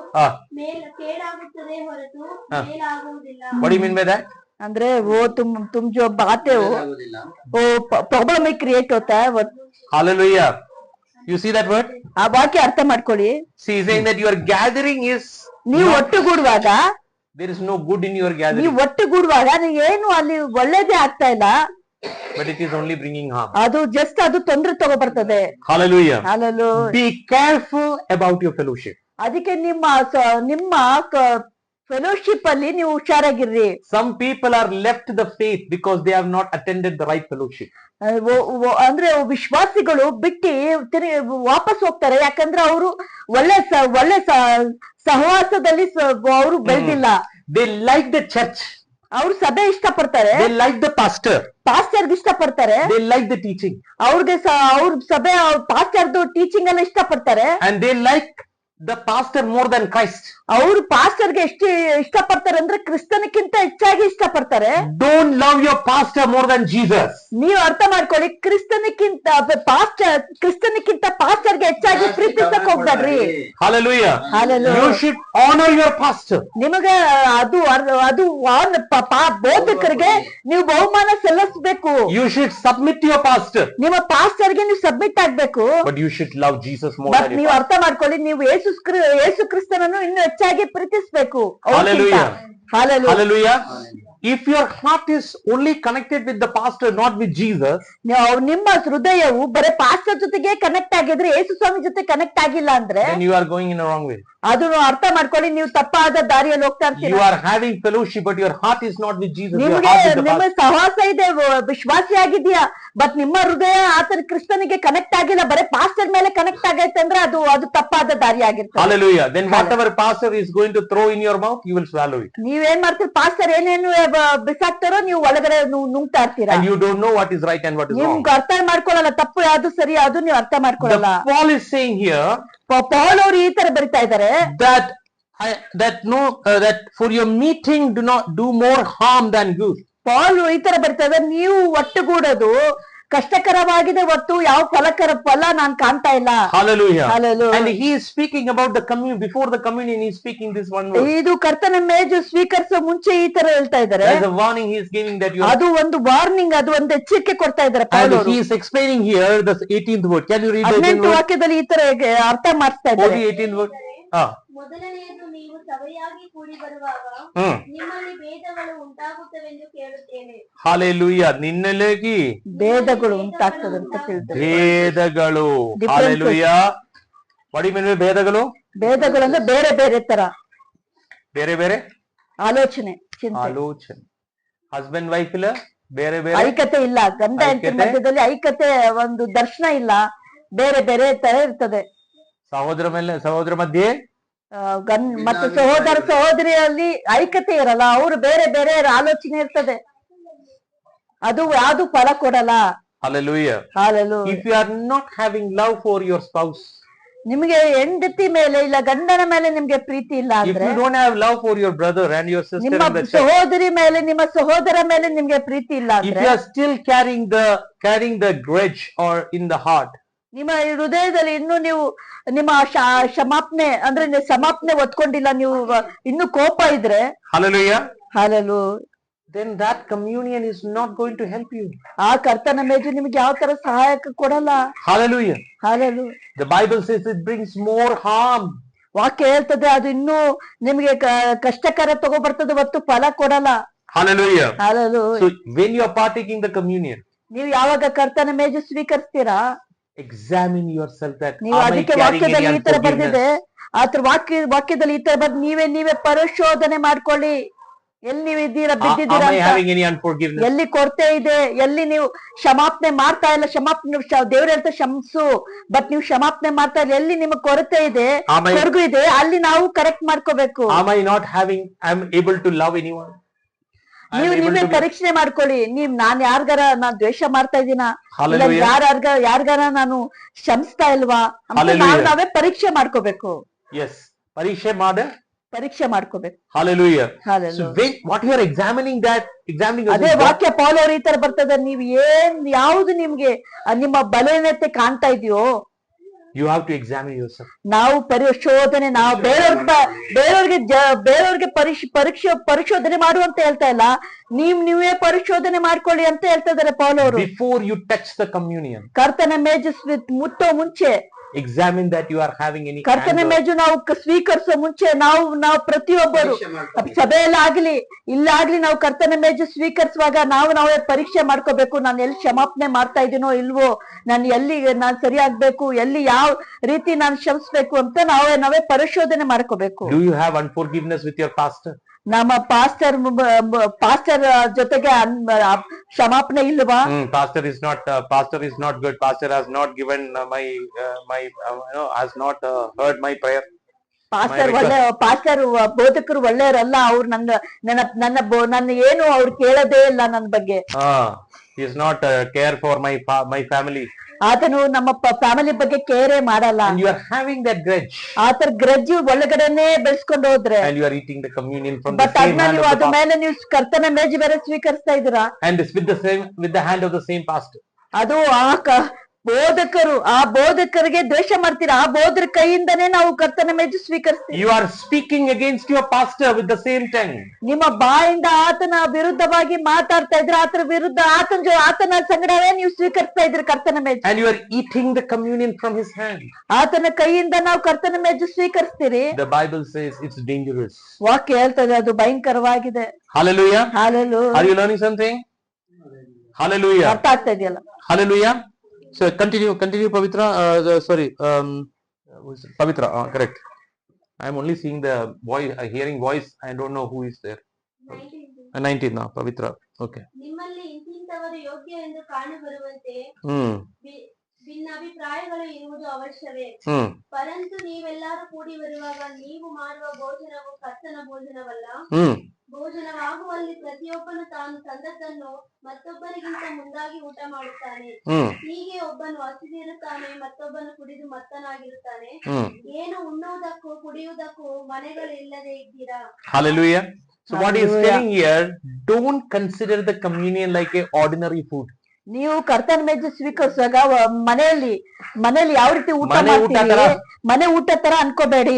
ಕೇಡಾಗುತ್ತದೆ ಹೊರತು ಮೇಲಾಗುವುದಿಲ್ಲ.
What do you mean by that?
ಅಂದ್ರೆ वो तुम जो बातें हो वो प्रॉब्लम में क्रिएट होता है.
Hallelujah. You see that word?
ಆ ವಾಕ್ಯ ಅರ್ಥ ಮಾಡ್ಕೊಳ್ಳಿ.
See, saying that your gathering is
ನೀವು ಒಟ್ಟುಗೂಡುವಾಗ
there is no good in your gathering.
ನೀವು ಒಟ್ಟುಗೂಡುವಾಗ ಏನು ಅಲ್ಲಿ ಒಳ್ಳೇದೇ ಆಗ್ತಾ ಇಲ್ಲ.
But it is only bringing harm.
ಅದು ಜಸ್ಟ್ ಅದು ತೊಂದ್ರೆ ತಗೋ ಬರ್ತದೆ.
Hallelujah.
Hallelujah.
Be careful about your fellowship.
ಅದಕ್ಕೆ ನಿಮ್ಮ ಫೆಲೋಶಿಪ್ ಅಲ್ಲಿ ನೀವು ಹುಷಾರಾಗಿರ್ರಿ.
Some people are left the faith because they have not attended the right fellowship.
ಅಂದ್ರೆ ವಿಶ್ವಾಸಿಗಳು ಬಿಟ್ಟು ವಾಪಸ್ ಹೋಗ್ತಾರೆ. ಯಾಕಂದ್ರೆ ಅವರು ಒಳ್ಳೆ ಸಹವಾಸದಲ್ಲಿ ಅವರು ಬೆಳೆದಿಲ್ಲ.
They like the church.
ಅವ್ರು ಸಭೆ ಇಷ್ಟ ಪಡ್ತಾರೆ.
They like the pastor.
ಪಾಸ್ಟರ್ಗೆ ಇಷ್ಟ ಪಡ್ತಾರೆ.
They like the teaching.
ಅವ್ರ ಸಭೆ ಪಾಸ್ಟರ್ದು ಟೀಚಿಂಗ್ ಅನ್ನ ಇಷ್ಟ ಪಡ್ತಾರೆ.
And they like the pastor more than Christ.
ಅವರು ಪಾಸ್ಟರ್ಗೆ ಎಷ್ಟು ಇಷ್ಟ ಪಡ್ತಾರೆ ಅಂದ್ರೆ ಕ್ರಿಸ್ತನಕ್ಕಿಂತ ಹೆಚ್ಚಾಗಿ ಇಷ್ಟ ಪಡ್ತಾರೆ.
Don't love your pastor more than Jesus.
ನೀವು ಅರ್ಥ ಮಾಡ್ಕೊಳ್ಳಿ, ಕ್ರಿಸ್ತನಕ್ಕಿಂತ ಪಾಸ್ಟರ್ಗೆ ಹೆಚ್ಚಾಗಿ ಪ್ರೀತಿಸಕ್ ಹೋಗ್ಬೇಡ್ರಿ.
Hallelujah.
Hallelujah.
You should honor your pastor.
ನಿಮಗೆ ಅದು ಬೋಧಕರಿಗೆ ನೀವು ಬಹುಮಾನ ಸಲ್ಲಿಸಬೇಕು.
You should submit to your pastor.
ನಿಮ್ಮ ಪಾಸ್ಟರ್ಗೆ ನೀವು ಸಬ್ಮಿಟ್ ಆಗ್ಬೇಕು.
But you should love Jesus more than your
ನೀವು
pastor.
ಅರ್ಥ ಮಾಡ್ಕೊಳ್ಳಿ, ನೀವು ಯೇಸು ಕ್ರಿಸ್ತನನ್ನು ಇನ್ನು ಹೆಚ್ಚಾಗಿ ಪ್ರೀತಿಸಬೇಕು.
Hallelujah.
Hallelujah.
If your heart is only connected with the pastor, not with Jesus,
ನಿಮ್ಮ ಹೃದಯವು ಬರೀ ಪಾಸ್ಟರ್ ಜೊತೆಗೆ ಕನೆಕ್ಟ್ ಆಗಿದ್ರೆ ಯೇಸು ಸ್ವಾಮಿ ಜೊತೆ ಕನೆಕ್ಟ್ ಆಗಿಲ್ಲ ಅಂದ್ರೆ
then you are going in a wrong way.
ಅದನ್ನು ಅರ್ಥ ಮಾಡ್ಕೊಳ್ಳಿ. ನೀವು ತಪ್ಪಾದ ದಾರಿಯಲ್ಲಿ ಹೋಗ್ತಾ
You
ಇರ್ತೀರಾ.
are having fellowship, but your heart is not with Jesus. Your
ನಿಮ್ಗೆ
heart is the
ನಿಮ್ಮ
pastor.
ಸಹವಾಸ ಇದೆ, ವಿಶ್ವಾಸಿ ಆಗಿದ್ಯಾ, ಬಟ್ ನಿಮ್ಮ ಹೃದಯ ಆತನ ಕ್ರಿಸ್ತನಿಗೆ ಕನೆಕ್ಟ್ ಆಗಿಲ್ಲ, ಬರೀ ಪಾಸ್ಟರ್ ಮೇಲೆ ಕನೆಕ್ಟ್ ಆಗೈತೆ ಅಂದ್ರೆ ಅದು ತಪ್ಪಾದ ದಾರಿ ಆಗಿರ್ತದೆ.
Hallelujah. Then whatever pastor is going to throw in your mouth, you will swallow it.
ನೀವೇನ್ ಮಾಡ್ತೀರಿ, ಪಾಸ್ಟರ್ ಏನೇನು ಬಿಸಾಕ್ತಾರೋ ನೀವು ಒಳಗಡೆ ನುಂಗ್ತಾ ಇರ್ತೀರಾ.
And you don't know what is right and what is wrong.
ನಿಮ್ಗೆ ಅರ್ಥ ಮಾಡ್ಕೊಳ್ಳಲ್ಲ, ತಪ್ಪು ಯಾವ್ದು ಸರಿ ಅದು ನೀವು ಅರ್ಥ ಮಾಡ್ಕೊಳ್ಳಲ್ಲ.
The Paul is saying here
Paul ಅವರು ಈ ತರ ಬರಿತಾ ಇದ್ದಾರೆ,
that for your meeting do not do more harm than good.
Paul ಈ ತರ ಬರಿತಾ ಇದ್ದಾರೆ, ನೀವು ಒಟ್ಟುಗೂಡೋದು ಕಷ್ಟಕರವಾಗಿದೆ, ಒಟ್ಟು ಯಾವ ಫಲ ನಾನ್ ಕಾಣ್ತಾ ಇಲ್ಲ.
Hallelujah.
Hallelujah.
And he is speaking about the communion. Before the communion, he is speaking this one word.
ಇದು ಕರ್ತನ ಮೇಜು ಸ್ವೀಕರಿಸೋ ಮುಂಚೆ ಈ ತರ ಹೇಳ್ತಾ ಇದ್ದಾರೆ.
There's a warning he is giving that you are.
ಅದು ಒಂದು ವಾರ್ನಿಂಗ್, ಅದು ಒಂದು ಎಚ್ಚರಿಕೆ ಕೊಡ್ತಾ ಇದ್ದಾರೆ ಪೌಲ್
And
ಅವರು.
he is explaining here the 18th word. Can you read the 18th
18
word?
ವಾಕ್ಯದಲ್ಲಿ ಈ ತರ ಅರ್ಥ ಮಾಡಿಸ್ತಾ
What
ಇದ್ದಾರೆ.
is the 18th word?
ಮೊದಲನೆಯದು, ನೀವು ಸಭೆಯಾಗಿ ಕೂಡಿ ಬರುವಾಗ ನಿಮ್ಮಲ್ಲಿ ಭೇದಗಳು ಉಂಟಾಗುತ್ತವೆಂದು ಕೇಳುತ್ತೇನೆ.
Hallelujah. ನಿನ್ನೆಲೆಗಿ
ಭೇದಗಳು ಉಂಟಾಗ್ತದೆ ಅಂತ ತಿಳಿದ್ರೆ,
ಭೇದಗಳು. Hallelujah. What do you mean by ಭೇದಗಳು?
ಭೇದಗಳು ಅಂದ್ರೆ ಬೇರೆ ಬೇರೆ ತರ
ಬೇರೆ ಬೇರೆ
ಆಲೋಚನೆ, ಚಿಂತೆ,
ಆಲೋಚನೆ. ಹಸ್ಬೆಂಡ್ ವೈಫ್ ಇಲ್ಲ, ಬೇರೆ ಬೇರೆ
ಐಕ್ಯತೆ ಇಲ್ಲ, ಗಂಡ ಹೆಂಡತಿ ಮಧ್ಯದಲ್ಲಿ ಐಕ್ಯತೆ, ಒಂದು ದರ್ಶನ ಇಲ್ಲ, ಬೇರೆ ಬೇರೆ ತರ ಇರ್ತದೆ.
ಸಹೋದರ ಮಧ್ಯೆ
ಮತ್ತೆ ಸಹೋದರ ಸಹೋದರಿಯಲ್ಲಿ ಐಕ್ಯತೆ ಇರಲ್ಲ, ಅವರು ಬೇರೆ ಬೇರೆ ಆಲೋಚನೆ ಇರ್ತದೆ, ಅದು ಯಾವ್ದು ಫಲ ಕೊಡಲ್ಲ.
Hallelujah.
Hallelujah.
If you are not having love for your spouse,
ನಿಮ್ಗೆ ಹೆಂಡತಿ ಮೇಲೆ ಇಲ್ಲ ಗಂಡನ ಮೇಲೆ ನಿಮ್ಗೆ ಪ್ರೀತಿ ಇಲ್ಲ
if
ಅಂದ್ರೆ,
you don't have love for your brother and your sister
ನಿಮ್ಮ
in the church,
ಸಹೋದರಿ ಮೇಲೆ ನಿಮ್ಮ ಸಹೋದರ ಮೇಲೆ ನಿಮ್ಗೆ ಪ್ರೀತಿ ಇಲ್ಲ
if
ಅಂದ್ರೆ,
you are still carrying the grudge or in the heart,
ನಿಮ್ಮ ಹೃದಯದಲ್ಲಿ ಇನ್ನು ನೀವು ನಿಮ್ಮ ಕ್ಷಮಾಪಣೆ ಅಂದ್ರೆ ನೀವು ಸಮಾಪನೆ ಒತ್ಕೊಂಡಿಲ್ಲ, ನೀವು ಇನ್ನು ಕೋಪ ಇದ್ರೆ,
hallelujah,
Hallelujah,
then that communion is not going to help you.
ಆ ಕರ್ತನ ಮೇಜು ನಿಮ್ಗೆ ಯಾವ ತರ ಸಹಾಯಕ ಕೊಡಲ್ಲ.
Hallelujah.
Hallelujah.
The Bible says it brings more harm.
ವಾಕ್ಯ ಹೇಳ್ತದೆ ಅದು ಇನ್ನೂ ನಿಮ್ಗೆ ಕಷ್ಟಕರ ತಗೋಬರ್ತದೆ, ಹೊತ್ತು ಫಲ ಕೊಡಲ್ಲ.
Hallelujah.
Hallelujah.
So when you are partaking the communion,
ನೀವು ಯಾವಾಗ ಕರ್ತನ ಮೇಜು ಸ್ವೀಕರಿಸ್ತೀರಾ,
examine yourself that
ನೀವು
am I
ಅದಕ್ಕೆ
carrying
ವಾಕ್ಯದಲ್ಲಿ
any
ಈ ತರ ಬರ್ದಿದೆ,
unforgiveness?
ಆತರ ವಾಕ್ಯದಲ್ಲಿ ಈ ತರ ಬರ್ದು ನೀವೇ ಪರಿಶೋಧನೆ ಮಾಡ್ಕೊಳ್ಳಿ, ಎಲ್ಲಿ ನೀವು ಇದ್ದೀರಾ,
Am
ಬಿದ್ದಿದ್ದೀರಾ
I
ಅಂತ,
having any unforgiveness?
ಎಲ್ಲಿ ಕೊರತೆ ಇದೆ, ಎಲ್ಲಿ ನೀವು ಕ್ಷಮಾಪಣೆ ಮಾಡ್ತಾ ಇಲ್ಲ, ದೇವ್ರ ಹೇಳ್ತಾ ಕ್ಷಮಿಸು, ಬಟ್ ನೀವು ಕ್ಷಮಾಪಣೆ ಮಾಡ್ತಾ ಇಲ್ಲ, ಎಲ್ಲಿ ನಿಮಗೆ ಕೊರತೆ ಇದೆ,
Am I-
ಕೊರಗು ಇದೆ, ಅಲ್ಲಿ ನಾವು ಕರೆಕ್ಟ್ ಮಾಡ್ಕೋಬೇಕು.
Am I not having, I'm able to love anyone? I am
ನೀವು
able
ನೀವೇ
to be-
ಪರೀಕ್ಷೆ ಮಾಡ್ಕೊಳ್ಳಿ, ನಾನ್ ನಾನ್ ದ್ವೇಷ ಮಾಡ್ತಾ ಇದ್ದೀನ, ಇಲ್ಲ
Hallelujah.
ಯಾರ್ಗಾರ ನಾನು ಕ್ಷಮಿಸ್ತಾ ಇಲ್ವಾ ಅಂತ
Hallelujah.
ನಾವೇ ಪರೀಕ್ಷೆ ಮಾಡ್ಕೋಬೇಕು,
Yes. ಪರೀಕ್ಷೆ ಮಾಡ.
ಪರೀಕ್ಷೆ ಮಾಡ್ಕೋಬೇಕು.
Hallelujah. So
Hallelujah.
when what you are examining
ಅದೇ
yourself,
ವಾಕ್ಯ ಪೌಲ್ ಅವ್ರ ಈ ತರ ಬರ್ತದೆ, ನೀವ್ ಯಾವ್ದು ನಿಮ್ಗೆ ನಿಮ್ಮ ಬಲಹೀನತೆ ಕಾಣ್ತಾ ಇದೆಯೋ,
you have to examine yourself.
ನಾವು ಪರಿಶೋಧನೆ, ನಾವು ಬೇರೆಯವ್ರಿಗೆ ಪರಿಶೋಧನೆ ಮಾಡುವಂತ ಹೇಳ್ತಾ ಇಲ್ಲ, ನೀವೇ ಪರಿಶೋಧನೆ ಮಾಡ್ಕೊಳ್ಳಿ ಅಂತ ಹೇಳ್ತಾ ಇದಾರೆ ಪೌಲ್ ಅವರು.
Before you touch the communion,
ಕರ್ತನ ಮೇಜು ಮುಟ್ಟೋ ಮುಂಚೆ,
examine that you are having any
ಕರ್ತನ
anger.
ಮೇಜು ನಾವು ಸ್ವೀಕರಿಸೋ ಮುಂಚೆ ನಾವು ಪ್ರತಿಯೊಬ್ಬರು ಸಭೆಯಲ್ಲಾಗ್ಲಿ ಇಲ್ಲಾಗ್ಲಿ ನಾವು ಕರ್ತನ ಮೇಜು ಸ್ವೀಕರಿಸುವಾಗ ನಾವೇ ಪರೀಕ್ಷೆ ಮಾಡ್ಕೋಬೇಕು, ನಾನು ಎಲ್ಲಿ ಕ್ಷಮಾಪಣೆ ಮಾಡ್ತಾ ಇದೀನೋ ಇಲ್ವೋ, ನಾನು ಎಲ್ಲಿ ನಾನ್ ಸರಿಯಾಗ್ಬೇಕು, ಎಲ್ಲಿ ಯಾವ ರೀತಿ ನಾನು ಕ್ಷಮಿಸ್ಬೇಕು ಅಂತ ನಾವೇ ಪರಿಶೋಧನೆ ಮಾಡ್ಕೋಬೇಕು.
Do you have unforgiveness with your pastor?
ನಮ್ಮ ಪಾಸ್ಟರ್ ಜೊತೆಗೆ ಕ್ಷಮಾಪಣೆ ಇಲ್ವಾ?
Pastor is not good. Pastor has not given has not heard my prayer.
Pastor ಬೋಧಕರು ಒಳ್ಳೆಯವರಲ್ಲ, ಅವ್ರು ನನ್ನ ಏನು ಅವ್ರು ಕೇಳೋದೇ ಇಲ್ಲ ನನ್ನ ಬಗ್ಗೆ.
He is not care for my family.
ಆತನು ನಮ್ಮ ಫ್ಯಾಮಿಲಿ ಬಗ್ಗೆ ಕೇರೇ ಮಾಡಲ್ಲ.
And you are having that grudge.
ಆತರ ಗ್ರಜ್ಜ್ ಒಳಗಡೆನೆ ಬೆಳೆಸ್ಕೊಂಡು ಹೋದ್ರೆ,
And you are eating the communion from the
but
same
ಅದನ್ನ
hand
ನೀವು
of the
ಅದ್ರ
pastor.
ಮೇಲೆ ನೀವು ಕರ್ತನ ಮೇಜು ಬೇರೆ ಸ್ವೀಕರಿಸ್ತಾ ಇದೀರಾ.
And it's with the hand of the same pastor.
ಅದು ಆ ಬೋಧಕರಿಗೆ ದ್ವೇಷ ಮಾಡ್ತೀರಾ, ಆ ಬೋಧರ ಕೈಯಿಂದನೇ ನಾವು ಕರ್ತನ ಮೇಜು ಸ್ವೀಕರಿಸ್ತೀವಿ.
You are speaking against your pastor with the same tongue.
ನಿಮ್ಮ ಬಾಯಿಂದ ಆತನ ವಿರುದ್ಧವಾಗಿ ಮಾತಾಡ್ತಾ ಇದ್ರೆ, ಆತನ ವಿರುದ್ಧ ಆತನ ಸಂಗಡವೇ ನೀವು ಸ್ವೀಕರಿಸ್ತಾ ಇದ್ರಿ ಕರ್ತನ ಮೇಜು.
And you are eating the communion from his hand.
ಆತನ ಕೈಯಿಂದ ನಾವು ಕರ್ತನ ಮೇಜು ಸ್ವೀಕರಿಸ್ತೀರಿ.
The Bible says it's dangerous.
ವಾಕ್ಯ ಹೇಳ್ತದೆ ಅದು ಭಯಂಕರವಾಗಿದೆ.
Hallelujah.
Hallelujah.
Are you learning something? Hallelujah.
ಅರ್ಥ ಆಗ್ತಾ ಇದೆಯಲ್ಲ?
Hallelujah. So continue Pavitra. Pavitra, correct. I'm only seeing the voice, hearing voice. I don't know who is there. 19 now, Pavitra. Okay.
ನಿಮ್ಮಲ್ಲಿ ಇಂತಿಂತವರು ಯೋಗ್ಯ ಎಂದು ಕಾಣಬರುವಂತೆ
Hmm.
ಭಿನ್ನಾಭಿಪ್ರಾಯಗಳು ಇರುವುದು ಅವಶ್ಯವೇ.
Hmm.
ಪರಂತು ನೀವೆಲ್ಲರೂ ಕೂಡಿ ಬರುವಾಗ ನೀವು ಮಾಡುವ ಭೋಜನವು ಕರ್ತನ ಭೋಜನವಲ್ಲ.
Hmm.
ಭೋಜನವಾಗುವಲ್ಲಿ ಪ್ರತಿಯೊಬ್ಬನು ತಾನು ತಂದದ್ದನ್ನು ಮತ್ತೊಬ್ಬರಿಗಿಂತ ಮುಂದಾಗಿ ಊಟ ಮಾಡುತ್ತಾನೆ.
Hmm.
ಹೀಗೆ ಒಬ್ಬನು ಹಸಿದಿರುತ್ತಾನೆ, ಮತ್ತೊಬ್ಬನು ಕುಡಿದು ಮತ್ತನಾಗಿರುತ್ತಾನೆ.
Hmm.
ಏನು ಉಣ್ಣುವುದಕ್ಕೂ ಕುಡಿಯುವುದಕ್ಕೂ ಮನೆಗಳಿಲ್ಲದೆ ಇದ್ದೀರಾ?
Hallelujah. So what he is
Hallelujah.
telling here, don't consider the communion like a ordinary food.
ನೀವು ಕರ್ತನ ಮೇಜು ಸ್ವೀಕರಿಸುವಾಗ ಮನೆಯಲ್ಲಿ ಯಾವ ರೀತಿ ಊಟ
ಮನೆ ಊಟ
ಮಾಡ್ತೀವಿ
ತರ.
ಮನೆ ಊಟ ತರ ಅನ್ಕೋಬೇಡಿ.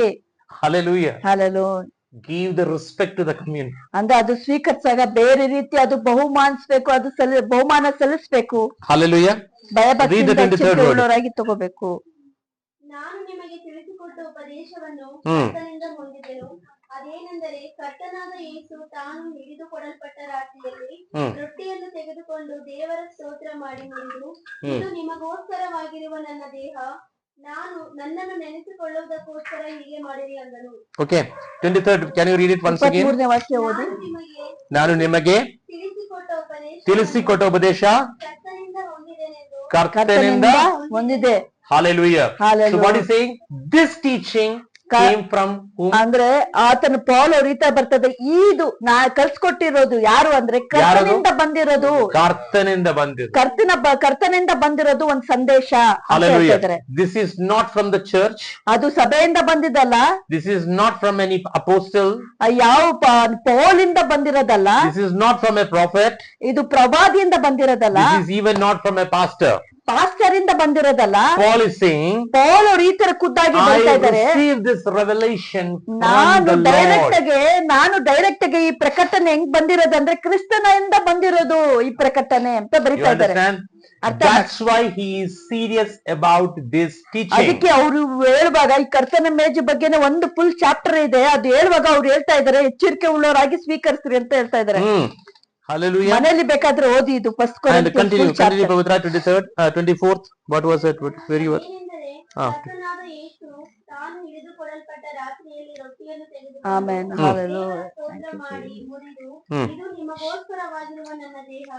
Hallelujah.
Hallelujah.
Give the respect to the communion.
ಅಂದ್ರೆ ಅದು ಸ್ವೀಕರಿಸಾಗ ಬೇರೆ ರೀತಿ ಅದು ಬಹುಮಾನಿಸ್ಬೇಕು, ಅದು ಬಹುಮಾನ ಸಲ್ಲಿಸ್ಬೇಕು.
Hallelujah.
ಭಯಭಕ್ತಿಯಿಂದ
23rd
ಚಿಂತೆ
word.
ಉಳ್ಳವರಾಗಿ ತಗೋಬೇಕು. ನಾನು ನಿಮಗೆ ತಿಳಿಸಿಕೊಟ್ಟ ಉಪದೇಶವನ್ನು ಕರ್ತನಿಂದ ಹೊಂದಿದೆನು. ಅದೇನೆಂದರೆ, ಕರ್ತನಾದ ಯೇಸು ತಾನು ಹಿಡಿದುಕೊಡಲ್ಪಟ್ಟ ರಾತ್ರಿಯಲ್ಲಿ ರೊಟ್ಟಿಯನ್ನು ತೆಗೆದುಕೊಂಡು ದೇವರ ಸ್ತೋತ್ರ ಮಾಡಿ ಮುರಿದು, ಇದು ನಿಮಗೋಸ್ಕರವಾಗಿರುವ ನನ್ನ ದೇಹ, ನನ್ನನ್ನು ನೆನೆಸಿಕೊಳ್ಳುವುದಕ್ಕೋಸ್ಕರ ಹೀಗೆ ಮಾಡಿರಿ ಅಂದನು.
Okay. 23rd. Can you read it once again?
23ನೇ ವಾಕ್ಯ ಓದಿ.
ನಾನು ನಿಮಗೆ ತಿಳಿಸಿಕೊಟ್ಟ ಉಪದೇಶ ಕರ್ತನಿಂದ
ಹೊಂದಿದೆ.
Hallelujah. So what is saying? This teaching came from whom?
ಅಂದ್ರೆ ಆತನ ಪೌಲ್ ರೀತ ಬರ್ತದೆ. ಇದು ನಾ ಕಲ್ಸ್ಕೊಟ್ಟಿರೋದು ಯಾರು ಅಂದ್ರೆ ಕರ್ತನಿಂದ ಬಂದಿರೋದು. ಕರ್ತನಿಂದ ಬಂದಿರೋದು ಒಂದ್ ಸಂದೇಶ.
Hallelujah. This is not from the church.
ಅದು ಸಭೆಯಿಂದ ಬಂದಿದ್ದಲ್ಲ.
This is not from any apostle.
ಯಾವ ಪೌಲಿಂದ ಬಂದಿರೋದಲ್ಲ.
This is not from a prophet.
ಇದು ಪ್ರವಾದಿಯಿಂದ ಬಂದಿರೋದಲ್ಲ.
This is even not from a pastor.
Pastor ಇಂದ ಬಂದಿರೋದಲ್ಲ.
Paul is saying,
ಪೌಲ್ ಈ ತರ ಖುದ್ದಾಗಿ ಹೇಳ್ತಾ ಇದ್ದಾರೆ,
I received this revelation
ನಾನು ಡೈರೆಕ್ಟ್ ಆಗಿ ಈ ಪ್ರಕಟಣೆ ಹೆಂಗ್ ಬಂದಿರೋದಂದ್ರೆ ಕ್ರಿಸ್ತನಿಂದ ಬಂದಿರೋದು ಈ ಪ್ರಕಟಣೆ ಅಂತ ಬರೀತಾ ಇದ್ದಾರೆ.
That's why he is serious about this teaching.
ಅದಕ್ಕೆ ಅವರು ಹೇಳುವಾಗ ಈ ಕರ್ತನ ಮೇಜು ಬಗ್ಗೆನೇ ಒಂದು ಫುಲ್ ಚಾಪ್ಟರ್ ಇದೆ. ಅದು ಹೇಳುವಾಗ ಅವ್ರು ಹೇಳ್ತಾ ಇದಾರೆ, ಎಚ್ಚರಿಕೆ ಉಳ್ಳವರಾಗಿ ಸ್ವೀಕರಿಸ್ರಿ ಅಂತ ಹೇಳ್ತಾ ಇದಾರೆ.
Hallelujah.
ಮನೆಯಲ್ಲಿ ಬೇಕಾದ್ರೆ ಓದಿ ಇದು first
And continue Pavitra 23rd, 24th. What was it? Where you were?
ಕರ್ತನಾದ ಯೇಸು ತಾನು ಹಿಡಿದುಕೊಡಲ್ಪಟ್ಟ ರಾತ್ರಿಯಲ್ಲಿ ರೊಟ್ಟಿಯನ್ನು ತೆಗೆದುಕೊಂಡು
ಆಮೆನ್. ಹಲ್ಲೆಲೂಯಾ.
ಸ್ತೋತ್ರ ಮಾಡಿ ಮುರಿದು, ಇದು ನಿಮಗೋಸ್ಕರವಾಗಿರುವ ನನ್ನ ದೇಹ,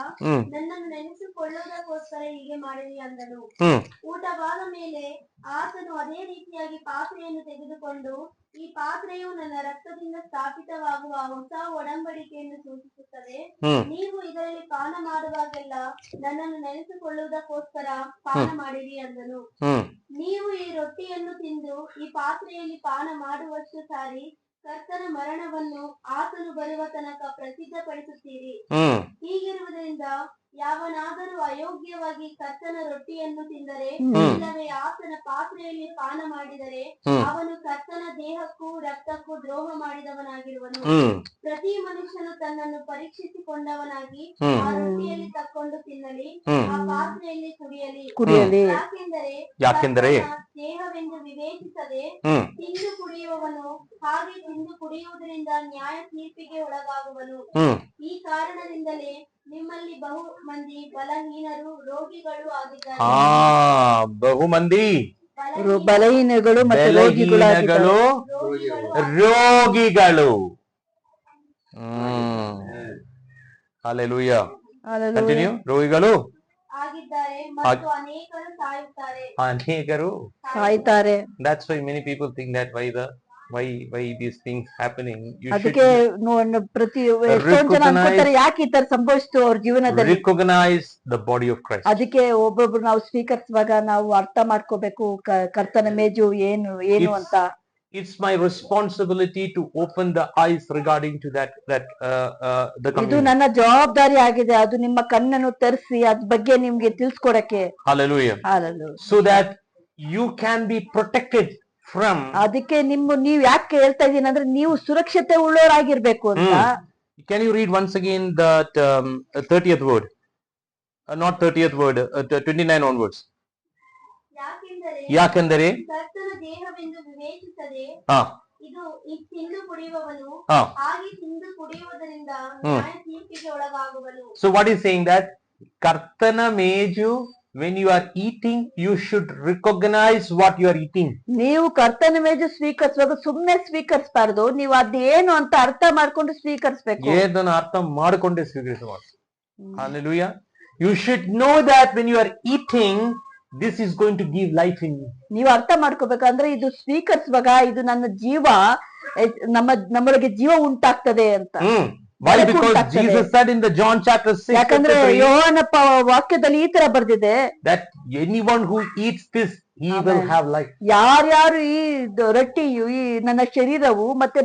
ನನ್ನನ್ನು ನೆನೆಸಿಕೊಳ್ಳುವುದಕ್ಕೋಸ್ಕರ ಹೀಗೆ ಮಾಡಿರಿ ಅಂದನು. ಊಟವಾದ ಮೇಲೆ ಆತನು ಅದೇ ರೀತಿಯಾಗಿ ಪಾತ್ರೆಯನ್ನು ತೆಗೆದುಕೊಂಡು, ಈ ಪಾತ್ರೆಯು ನನ್ನ ರಕ್ತದಿಂದ ಸ್ಥಾಪಿತವಾಗುವ ಹೊಸ ಒಡಂಬಡಿಕೆಯನ್ನು ಸೂಚಿಸುತ್ತದೆ. ನೀವು ಇದರಲ್ಲಿ ಪಾನ ಮಾಡುವಾಗೆಲ್ಲ ನನ್ನನ್ನು ನೆನೆಸಿಕೊಳ್ಳುವುದಕ್ಕೋಸ್ಕರ ಪಾನ ಮಾಡಿರಿ ಅಂದನು. ನೀವು ಈ ರೊಟ್ಟಿಯನ್ನು ತಿಂದು ಈ ಪಾತ್ರೆಯಲ್ಲಿ ಪಾನ ಮಾಡುವಷ್ಟು ಸಾರಿ ಕರ್ತನ ಮರಣವನ್ನು ಆತನು ಬರುವ ತನಕ ಪ್ರಸಿದ್ಧಪಡಿಸುತ್ತೀರಿ. ಹೀಗಿರುವುದರಿಂದ ಯಾವನಾದರೂ ಅಯೋಗ್ಯವಾಗಿ ಕರ್ತನ ರೊಟ್ಟಿಯನ್ನು ತಿಂದರೆ, ಇಲ್ಲವೇ ಆತನ ಪಾತ್ರೆಯಲ್ಲಿ ಪಾನ ಮಾಡಿದರೆ, ಅವನು ಕರ್ತನ ದೇಹಕ್ಕೂ ರಕ್ತಕ್ಕೂ ದ್ರೋಹ ಮಾಡಿದವನಾಗಿರುವನು. ಪ್ರತಿ ಮನುಷ್ಯನು ತನ್ನನ್ನು ಪರೀಕ್ಷಿಸಿಕೊಂಡವನಾಗಿ ಆ ರೊಟ್ಟಿಯಲ್ಲಿ ತಕ್ಕೊಂಡು ತಿನ್ನಲಿ, ಆ ಪಾತ್ರೆಯಲ್ಲಿ ಕುಡಿಯಲಿ. ಯಾಕೆಂದರೆ ದೇಹವೆಂದು ವಿವೇಚಿಸದೆ ತಿಂದು ಕುಡಿಯುವವನು ಹಾಗೆ ತಿಂದು ಕುಡಿಯುವುದರಿಂದ ನ್ಯಾಯ ತೀರ್ಪಿಗೆ ಒಳಗಾಗುವನು. ಈ ಕಾರಣದಿಂದಲೇ ನಿಮ್ಮಲ್ಲಿ ಬಹು ಮಂದಿ ಬಲಹೀನರು, ರೋಗಿಗಳು ಆಗಿದ್ದಾರೆ.
ಬಲಹೀನಗಳು ಮತ್ತು
ರೋಗಿಗಳು. Hallelujah. Continue. ರೋಗಿಗಳು
ಆಗಿದ್ದಾರೆ ಮತ್ತು
ಅನೇಕರು
ಸಾಯ್ತಾರೆ.
That's why many people think that why these things happening.
ಅದಕ್ಕೆ ಪ್ರತಿ ಎಷ್ಟೊಂದು ಜನ ಅನ್ಕೋತಾರೆ ಯಾಕೆ ಈ ತರ ಸಂಭವಿಸ್ತು ಅವ್ರ ಜೀವನದಲ್ಲಿ.
Recognize the body of Christ.
ಅದಕ್ಕೆ ಒಬ್ಬೊಬ್ರು ನಾವು ಸ್ವೀಕರಿಸುವಾಗ ನಾವು ಅರ್ಥ ಮಾಡ್ಕೋಬೇಕು ಕರ್ತನ ಮೇಜು ಏನು ಅಂತ.
It's my responsibility to open the eyes regarding to that the communion.
ಇದು ನನ್ನ ಜವಾಬ್ದಾರಿ ಆಗಿದೆ, ಅದು ನಿಮ್ಮ ಕಣ್ಣನ್ನು ತರಿಸಿ ಅದ್ ಬಗ್ಗೆ ನಿಮ್ಗೆ ತಿಳಿಸ್ಕೊಡಕ್ಕೆ.
Hallelujah.
Hallelujah.
So that you can be protected from.
ಅದಕ್ಕೆ ನೀವ್ ಯಾಕೆ ಹೇಳ್ತಾ ಇದೀನಿ ಅಂದ್ರೆ ನೀವು ಸುರಕ್ಷತೆ ಉಳ್ಳವರಾಗಿರ್ಬೇಕು ಅಂತ.
Can you read once again that 30th word? Not 30th word, 29 onwards. ಯಾಕೆಂದರೆ
ಕರ್ತನ ದೇಹವೆಂದು ವಿವೇಚಿಸದೆ ಇದು ತಿಂದು ಕುಡಿಯುವವನು ಹಾಗೆ ತಿಂದು ಕುಡಿಯುವುದರಿಂದ ನ್ಯಾಯ ತೀರ್ಪಿಗೆ ಒಳಗಾಗುವನು.
So what is saying that ಕರ್ತನ ಮೇಜು when you are eating, you should recognize what you are eating.
ನೀವು ಕರ್ತನ ಮೇಜು ಸ್ವೀಕರಿಸುವಾಗ ಸುಮ್ನೆ ಸ್ವೀಕರಿಸಬಾರ್ದು, ನೀವು ಅದೇನು ಅಂತ ಅರ್ಥ ಮಾಡ್ಕೊಂಡು ಸ್ವೀಕರಿಸ್ಬೇಕು.
ಏದನ್ನ ಅರ್ಥ ಮಾಡಿಕೊಂಡೇ ಸ್ವೀಕರಿಸಬಹುದು. Hallelujah. You should know that when you are eating, this is going to give life in you.
ನೀವು ಅರ್ಥ ಮಾಡ್ಕೋಬೇಕಂದ್ರೆ ಇದು ಸ್ವೀಕರಿಸುವಾಗ ಇದು ನನ್ನ ಜೀವ, ನಮ್ಮೊಳಗೆ ಜೀವ ಉಂಟಾಗ್ತದೆ ಅಂತ.
Why? Because Jesus said in the John chapter 6,
ಯಾಕಂದ್ರೆ ಯೋಹಾನ ವಾಕ್ಯದಲ್ಲಿ ಈ ತರ ಬರ್ದಿದೆ,
that anyone who eats this, he will have life.
ಯಾರ್ಯಾರು ಈ ರೊಟ್ಟಿಯು, ಈ ನನ್ನ ಶರೀರವು ಮತ್ತೆ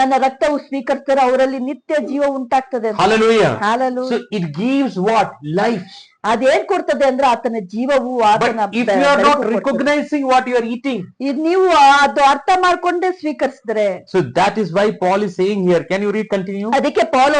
ನನ್ನ ರಕ್ತವು ಸ್ವೀಕರಿಸ್ತಾರೋ ಅವರಲ್ಲಿ ನಿತ್ಯ ಜೀವ ಉಂಟಾಗ್ತದೆ.
Hallelujah.
Hallelujah.
So it gives what? Life.
ಅದೇನ್ ಕೊಡ್ತದೆ ಅಂದ್ರೆ ಆತನ ಜೀವವು, ಆತನ
But if you are not recognizing what you are eating,
ನೀವು ಅದು ಅರ್ಥ ಮಾಡ್ಕೊಂಡೇ ಸ್ವೀಕರಿಸಿದ್ರೆ.
so that is why Paul is saying here. Can you read continue?
ಅದಕ್ಕೆ ಪೌಲ